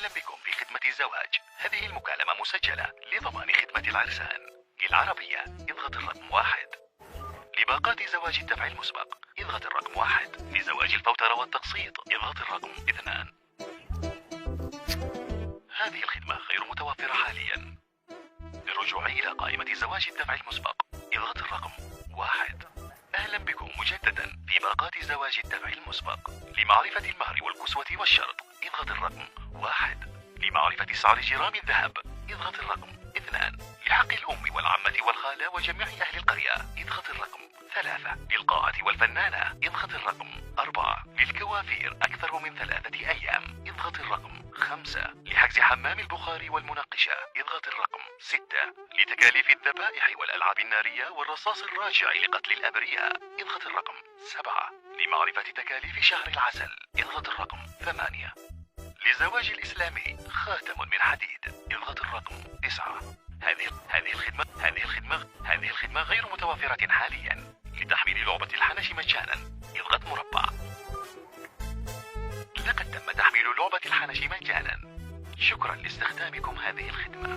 أهلا بكم في خدمة الزواج. هذه المكالمة مسجلة لضمان خدمة العرسان. للعربية اضغط الرقم 1. لباقات زواج الدفع المسبق اضغط الرقم 1. لزواج الفوترة والتقسيط اضغط الرقم 2. هذه الخدمة غير متوفرة حاليا. للرجوع إلى قائمة زواج الدفع المسبق اضغط الرقم 1. أهلا بكم مجددا في باقات زواج الدفع المسبق. لمعرفة المهر والكسوة والشرط اضغط الرقم 1. لمعرفة سعر جرام الذهب اضغط الرقم 2. لحق الأم والعمة والخالة وجميع أهل القرية اضغط الرقم 3. للقاعة والفنانة اضغط الرقم 4. للكوافير أكثر من 3 أيام اضغط الرقم 5. لحجز حمام البخار والمناقشة اضغط الرقم 6. لتكاليف الذبائح والألعاب النارية والرصاص الراجع لقتل الأبرياء اضغط الرقم 7. لمعرفة تكاليف شهر العسل اضغط الرقم 8. للزواج الإسلامي خاتم من حديد اضغط الرقم 9. هذه الخدمة غير متوفرة حاليا. لتحميل لعبة الحنش مجانا اضغط مربع. لقد تم تحميل لعبة الحنش مجانا. شكرا لاستخدامكم هذه الخدمة.